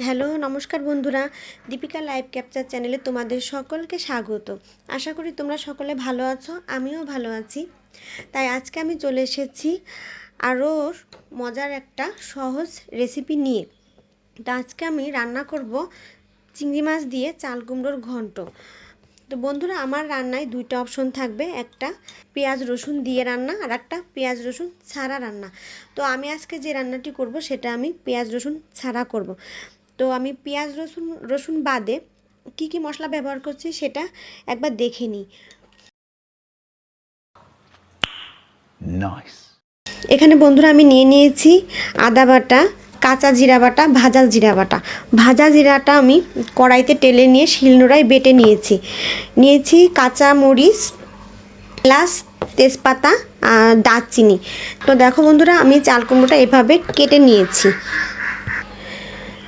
Hello নমস্কার বন্ধুরা, Deepika live capture চ্যানেলে তোমাদের সকলকে স্বাগত। আশা করি তোমরা সকলে ভালো আছো, আমিও ভালো আছি। তাই আজকে আমি চলে এসেছি আরও মজার একটা সহজ রেসিপি নিয়ে। তো আজকে আমি রান্না করব চিংড়ি মাছ দিয়ে চাল কুমড়োর ঘন্ট। তো বন্ধুরা, আমার রান্নায় দুইটা অপশন থাকবে, একটা পেঁয়াজ রসুন দিয়ে রান্না আর একটা পেঁয়াজ রসুন ছাড়া রান্না। তো আমি আজকে যে রান্নাটি করব সেটা আমি পেঁয়াজ রসুন ছাড়া করব। তো আমি পেঁয়াজ রসুন বাদে কি মশলা ব্যবহার করছি সেটা একবার দেখে নিই। এখানে বন্ধুরা আমি নিয়ে নিয়েছি আদা বাটা, কাঁচা জিরা বাটা, ভাজা জিরা বাটা। ভাজা জিরাটা আমি কড়াইতে টেলে নিয়ে শিলনোড়ায় বেটে নিয়েছি কাঁচা মরিচ, এলাচ, তেজপাতা আর দারচিনি। তো দেখো বন্ধুরা, আমি চাল কুমড়োটা এভাবে কেটে নিয়েছি।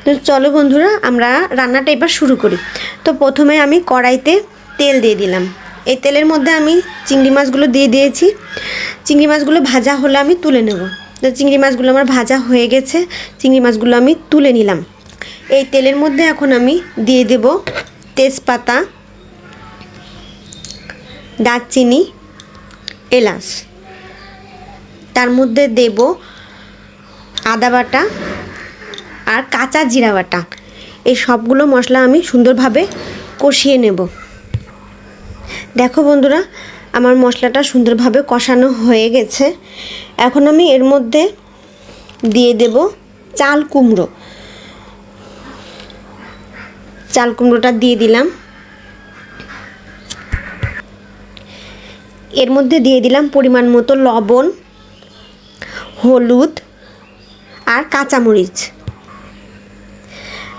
তো চলো বন্ধুরা, আমরা রান্নাটা এবার শুরু করি। তো প্রথমে আমি কড়াইতে তেল দিয়ে দিলাম। এই তেলের মধ্যে আমি চিংড়ি মাছগুলো দিয়ে দিয়েছি। চিংড়ি মাছগুলো ভাজা হলে আমি তুলে নেব। তো চিংড়ি মাছগুলো আমার ভাজা হয়ে গেছে, চিংড়ি মাছগুলো আমি তুলে নিলাম। এই তেলের মধ্যে এখন আমি দিয়ে দেব তেজপাতা, দারচিনি, এলাচ। তার মধ্যে দেব আদা বাটা আর কাঁচা জিরা বাটা। এই সবগুলো মশলা আমি সুন্দরভাবে কষিয়ে নেব। দেখো বন্ধুরা, আমার মশলাটা সুন্দরভাবে কষানো হয়ে গেছে। এখন আমি এর মধ্যে দিয়ে দেব চাল কুমড়োটা দিয়ে দিলাম। এর মধ্যে দিয়ে দিলাম পরিমাণ মতো লবণ, হলুদ আর কাঁচামরিচ।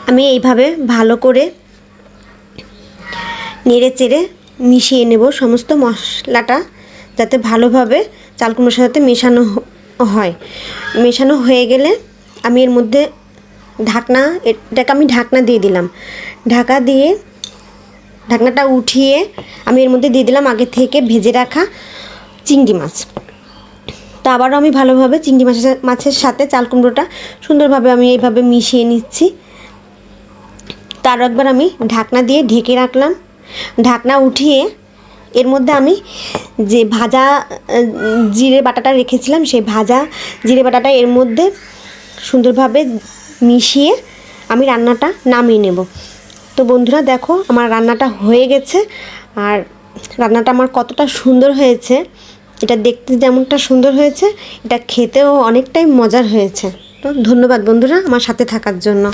আমি এইভাবে ভালো করে নেড়ে চেড়ে মিশিয়ে নেব সমস্ত মশলাটা, যাতে ভালোভাবে চাল কুমড়োর সাথে মেশানো হয়। মেশানো হয়ে গেলে আমি এর মধ্যে এটাকে আমি ঢাকনা দিয়ে দিলাম। ঢাকনাটা উঠিয়ে আমি এর মধ্যে দিয়ে দিলাম আগে থেকে ভেজে রাখা চিংড়ি মাছ। তো আবারও আমি ভালোভাবে চিংড়ি মাছের সাথে চাল কুমড়োটা সুন্দরভাবে আমি এইভাবে মিশিয়ে নিচ্ছি। তার একবার আমি ঢাকনা দিয়ে ঢেকে রাখলাম। ঢাকনা উঠিয়ে এর মধ্যে আমি যে ভাজা জিরে বাটাটা রেখেছিলাম, সেই ভাজা জিরে বাটাটা এর মধ্যে সুন্দরভাবে মিশিয়ে আমি রান্নাটা নামিয়ে নেব। তো বন্ধুরা দেখো, আমার রান্নাটা হয়ে গেছে। আর রান্নাটা আমার কতটা সুন্দর হয়েছে, এটা দেখতে যেমনটা সুন্দর হয়েছে, এটা খেতেও অনেকটাই মজার হয়েছে। তো ধন্যবাদ বন্ধুরা আমার সাথে থাকার জন্য।